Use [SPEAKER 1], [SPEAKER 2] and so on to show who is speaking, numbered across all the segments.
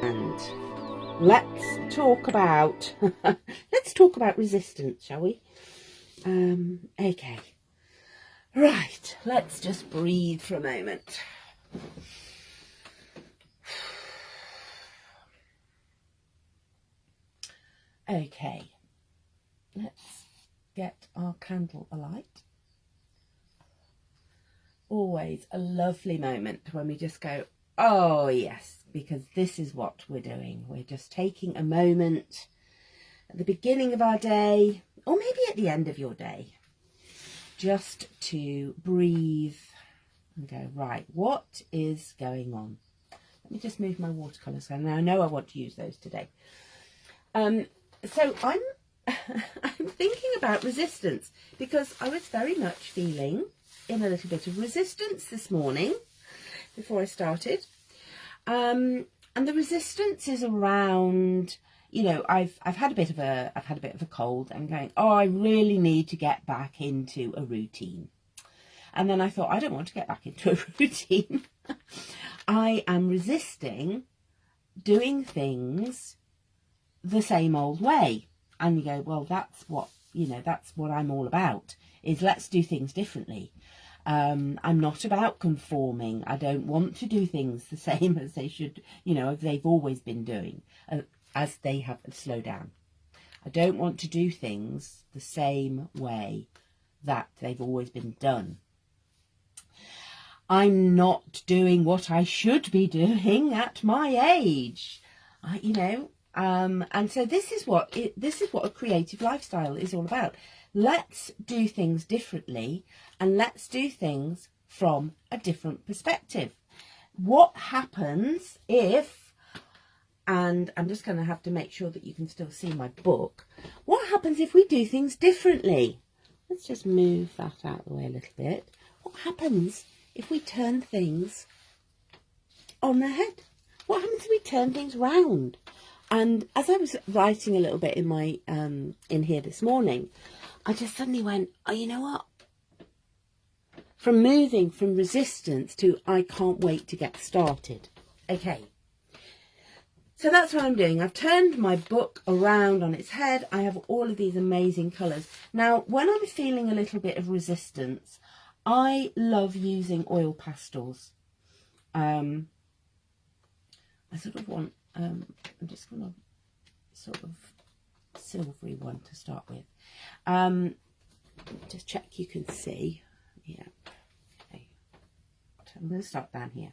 [SPEAKER 1] And let's talk about resistance, shall we? Okay. Right, let's just breathe for a moment. Okay, let's get our candle alight. Always a lovely moment when we just go, oh yes, because this is what we're doing. We're just taking a moment at the beginning of our day, or maybe at the end of your day, just to breathe and go, right, what is going on? Let me just move my watercolours. So now I know I want to use those today. So I'm thinking about resistance, because I was very much feeling in a little bit of resistance this morning before I started. And the resistance is around, you know, I've had a bit of a cold. I'm going, oh, I really need to get back into a routine. And then I thought, I don't want to get back into a routine. I am resisting doing things the same old way. And you go, well, that's what I'm all about, is let's do things differently. I'm not about conforming. I don't want to do things the same as they should, as they've always been doing, as they have slowed down. I don't want to do things the same way that they've always been done. I'm not doing what I should be doing at my age, and so this is what a creative lifestyle is all about. Let's do things differently, and let's do things from a different perspective. What happens if, and I'm just going to have to make sure that you can still see my book. What happens if we do things differently? Let's just move that out of the way a little bit. What happens if we turn things on their head? What happens if we turn things round? And as I was writing a little bit in my in here this morning, I just suddenly went, oh, you know what? From moving from resistance to I can't wait to get started. Okay. So that's what I'm doing. I've turned my book around on its head. I have all of these amazing colours. Now, when I'm feeling a little bit of resistance, I love using oil pastels. I sort of want, I'm just going to sort of silvery one to start with. Just check you can see. Yeah. Okay. I'm going to start down here.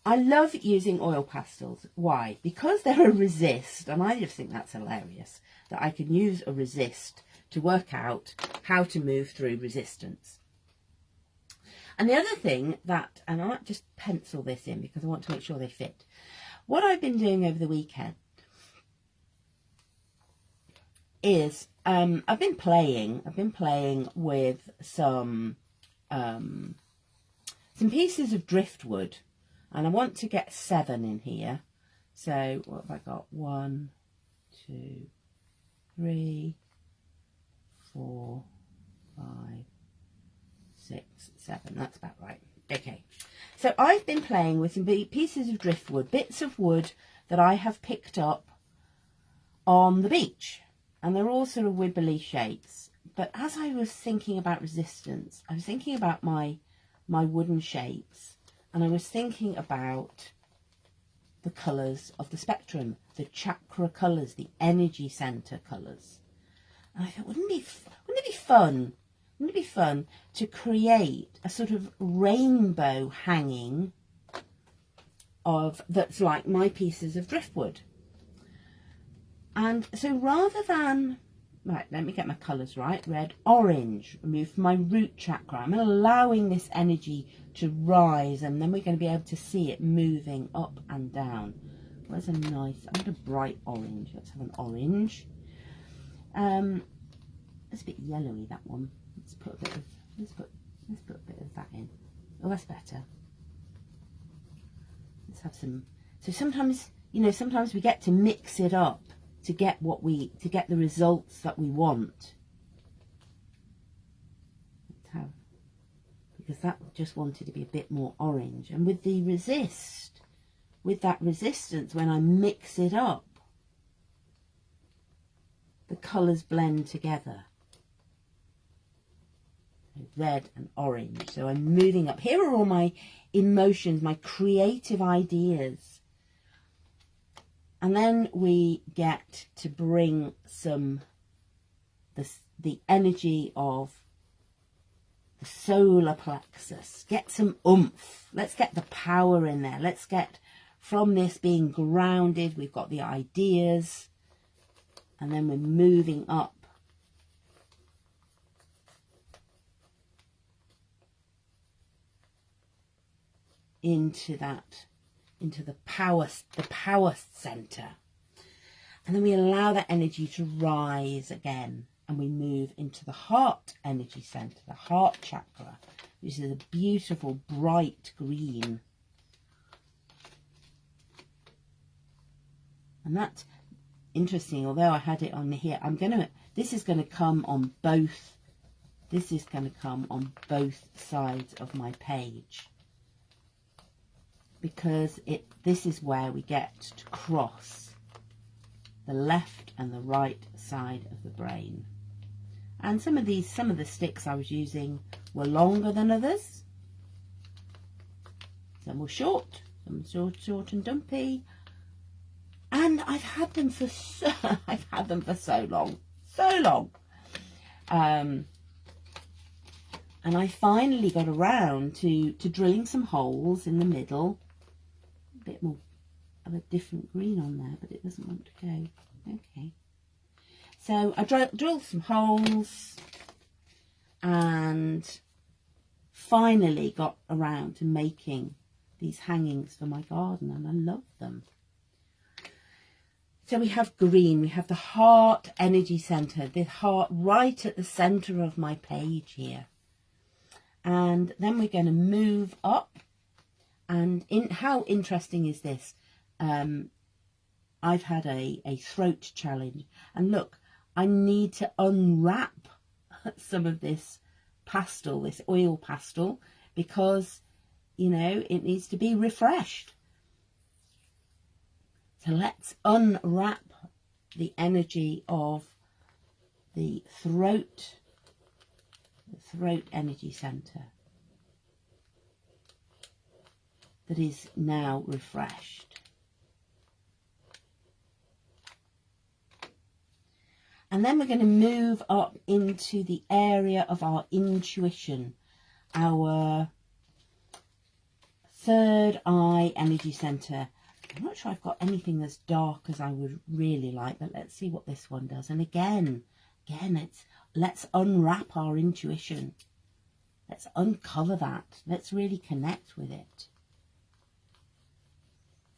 [SPEAKER 1] I love using oil pastels. Why? Because they're a resist, and I just think that's hilarious, that I can use a resist to work out how to move through resistance. And the other thing that, and I might just pencil this in because I want to make sure they fit. What I've been doing over the weekend is I've been playing with some pieces of driftwood, and I want to get 7 in here. So what have I got? 1, 2, 3, 4, 5, 6, 7. That's about right. Okay. So I've been playing with some pieces of driftwood, bits of wood that I have picked up on the beach. And they're all sort of wibbly shapes. But as I was thinking about resistance, I was thinking about my wooden shapes. And I was thinking about the colours of the spectrum, the chakra colours, the energy centre colours. And I thought, wouldn't it be fun? Wouldn't it be fun to create a sort of rainbow hanging that's like my pieces of driftwood? And so rather than, right, let me get my colours right, red, orange, remove from my root chakra. I'm allowing this energy to rise, and then we're going to be able to see it moving up and down. Where's a nice, I want a bright orange. Let's have an orange. It's a bit yellowy, that one. Let's put a bit of that in. Oh, that's better. Let's have some. So sometimes, sometimes we get to mix it up to get the results that we want. Let's have, because that just wanted to be a bit more orange. And with the resist, with that resistance, when I mix it up, the colours blend together. Red and orange. So I'm moving up. Here are all my emotions, my creative ideas. And then we get to bring some, the energy of the solar plexus. Get some oomph. Let's get the power in there. Let's get from this being grounded. We've got the ideas. And then we're moving up into the power center, and then we allow that energy to rise again, and we move into the heart energy center, the heart chakra, which is a beautiful bright green. And that's interesting, although I had it on here, this is going to come on both sides of my page, because this is where we get to cross the left and the right side of the brain. And some of the sticks I was using were longer than others. Some were short, some short and dumpy. And I've had them for so long. And I finally got around to drilling some holes in the middle. A bit more of a different green on there, but it doesn't want to go. Okay. So I drilled some holes and finally got around to making these hangings for my garden, and I love them. So we have green, we have the heart energy center, the heart right at the center of my page here. And then we're going to move up. And how interesting is this? I've had a throat challenge. And look, I need to unwrap some of this pastel, this oil pastel, because, you know, it needs to be refreshed. So let's unwrap the energy of the throat energy center that is now refreshed. And then we're going to move up into the area of our intuition, our third eye energy center. I'm not sure I've got anything as dark as I would really like, but let's see what this one does. And again, let's unwrap our intuition. Let's uncover that. Let's really connect with it.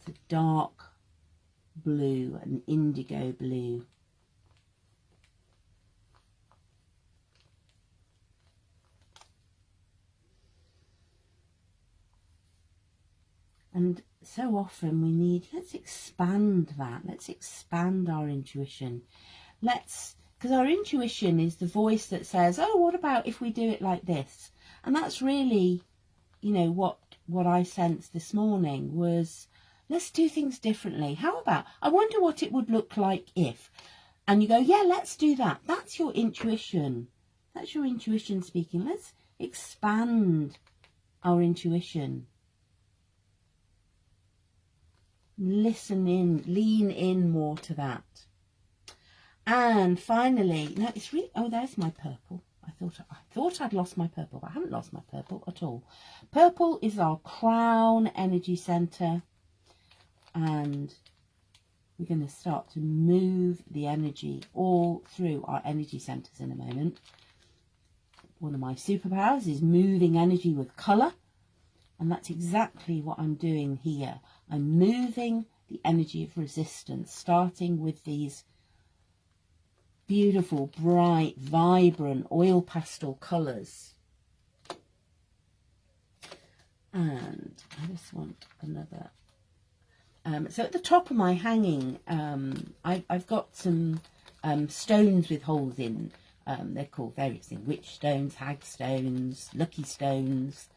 [SPEAKER 1] It's a dark blue, an indigo blue. And so often we need, let's expand that. Let's expand our intuition. Because our intuition is the voice that says, oh, what about if we do it like this? And that's really, you know, what I sensed this morning was, let's do things differently. How about, I wonder what it would look like if, and you go, yeah, let's do that. That's your intuition. That's your intuition speaking. Let's expand our intuition. Listen in, lean in more to that. And finally, now it's really, oh, there's my purple. I thought I'd lost my purple, but I haven't lost my purple at all. Purple is our crown energy center, and we're going to start to move the energy all through our energy centers in a moment. One of my superpowers is moving energy with color, and that's exactly what I'm doing here. I'm moving the energy of resistance, starting with these beautiful, bright, vibrant oil pastel colours. And I just want another. So at the top of my hanging, I've got some stones with holes in. They're called various things: witch stones, hag stones, lucky stones.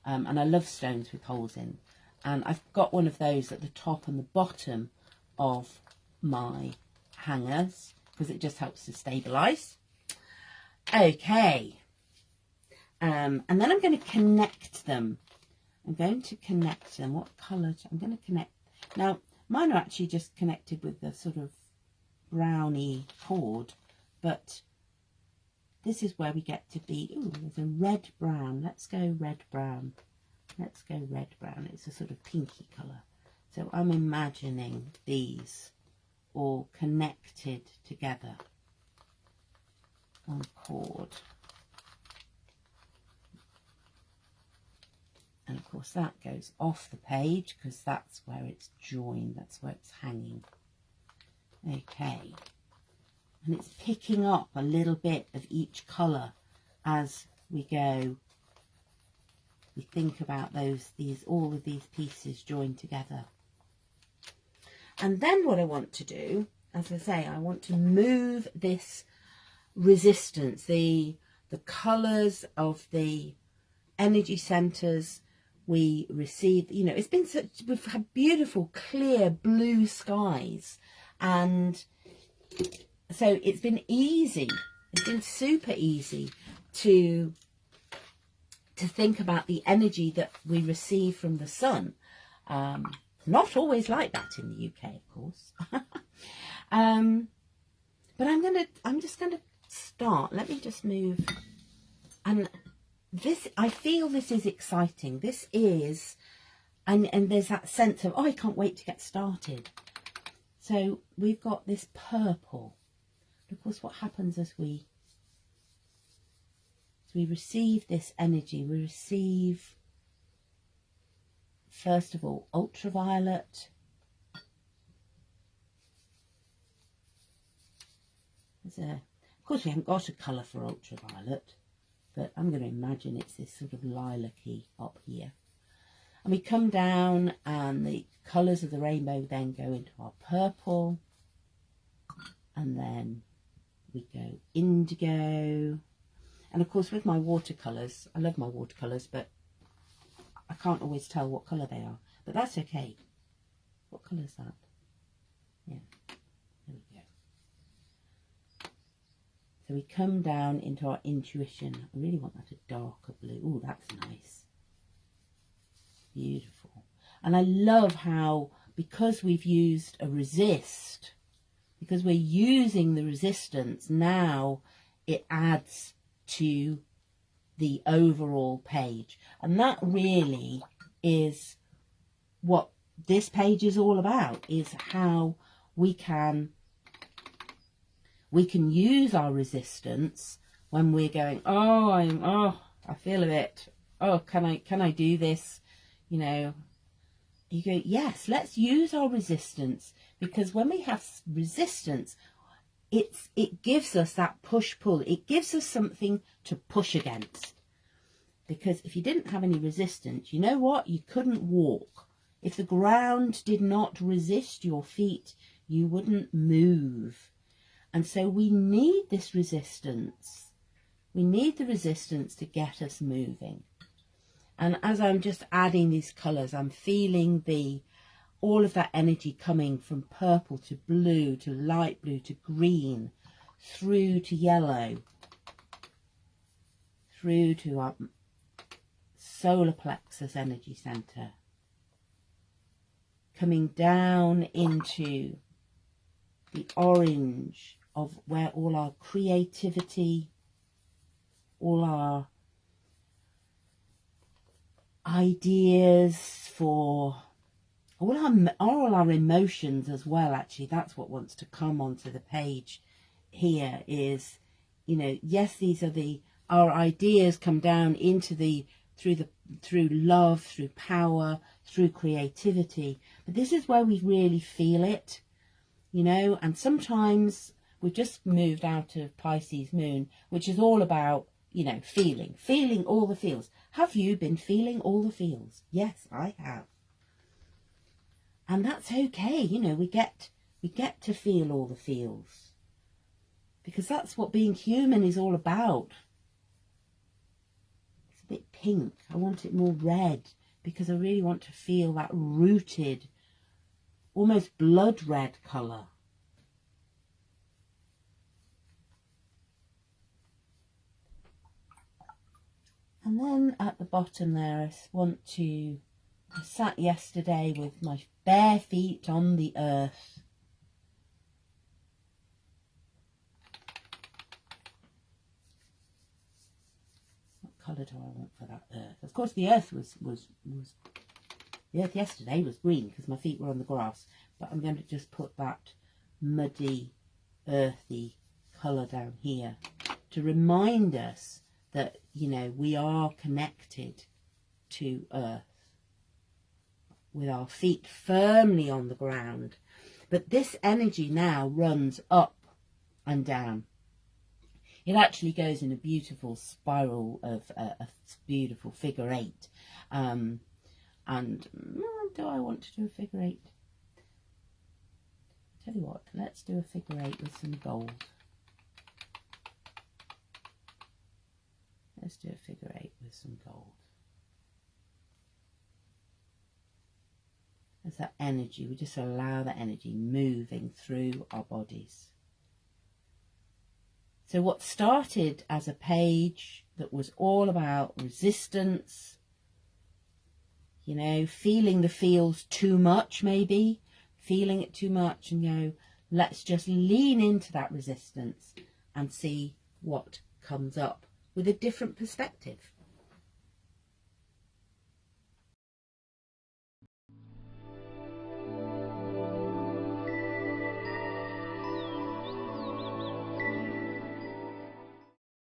[SPEAKER 1] And I love stones with holes in. And I've got one of those at the top and the bottom of my hangers because it just helps to stabilize. Okay. And then I'm going to connect them. I'm going to connect them. What colour? I'm going to connect. Now, mine are actually just connected with the sort of browny cord, but this is where we get to be. Ooh, there's a red brown. Let's go red brown. Let's go red brown. It's a sort of pinky colour. So I'm imagining these all connected together on cord. And of course that goes off the page because that's where it's joined, that's where it's hanging. Okay. And it's picking up a little bit of each colour as we go. We think about all of these pieces joined together. And then what I want to do, as I say, I want to move this resistance, the colours of the energy centres we receive. You know, it's been we've had beautiful clear blue skies, and so it's been easy, it's been super easy to think about the energy that we receive from the sun. Not always like that in the UK, of course. But I'm just gonna start. Let me just move. And this, I feel this is exciting. This is, and there's that sense of, oh, I can't wait to get started. So we've got this purple. Of course, what happens as we receive this energy, we receive, first of all, ultraviolet. Of course, we haven't got a colour for ultraviolet, but I'm going to imagine it's this sort of lilac-y up here. And we come down and the colours of the rainbow then go into our purple. And then we go indigo. And of course with my watercolours, I love my watercolours, but I can't always tell what colour they are. But that's okay. What colour is that? Yeah, there we go. So we come down into our intuition. I really want that a darker blue. Oh, that's nice. Beautiful. And I love how, because we've used a resist, because we're using the resistance, now it adds to the overall page. And that really is what this page is all about, is how we can use our resistance when we're going, I feel a bit, can I do this? You know, you go, yes, let's use our resistance, because when we have resistance, it gives us that push-pull. It gives us something to push against. Because if you didn't have any resistance, you know what? You couldn't walk. If the ground did not resist your feet, you wouldn't move. And so we need this resistance. We need the resistance to get us moving. And as I'm just adding these colours, I'm feeling all of that energy coming from purple to blue to light blue to green, through to yellow, through to our solar plexus energy centre, coming down into the orange of where all our creativity, all our ideas for all our emotions as well. Actually, that's what wants to come onto the page here, is, you know, yes, these are our ideas come down into through love, through power, through creativity, but this is where we really feel it, you know. And sometimes we've just moved out of Pisces moon, which is all about, you know, feeling all the feels. Have you been feeling all the feels? Yes, I have. And that's okay, you know, we get to feel all the feels, because that's what being human is all about. It's a bit pink. I want it more red, because I really want to feel that rooted, almost blood red colour. And then at the bottom there, I sat yesterday with my bare feet on the earth. What colour do I want for that earth? Of course, the earth the earth yesterday was green because my feet were on the grass, but I'm going to just put that muddy, earthy colour down here to remind us that, you know, we are connected to earth with our feet firmly on the ground. But this energy now runs up and down. It actually goes in a beautiful spiral of a beautiful figure 8. And do I want to do a figure 8? Tell you what, let's do a figure 8 with some gold. Let's do a figure 8 with some gold. There's that energy. We just allow that energy moving through our bodies. So what started as a page that was all about resistance, you know, feeling the feels too much, maybe feeling it too much, and go, let's just lean into that resistance and see what comes up with a different perspective.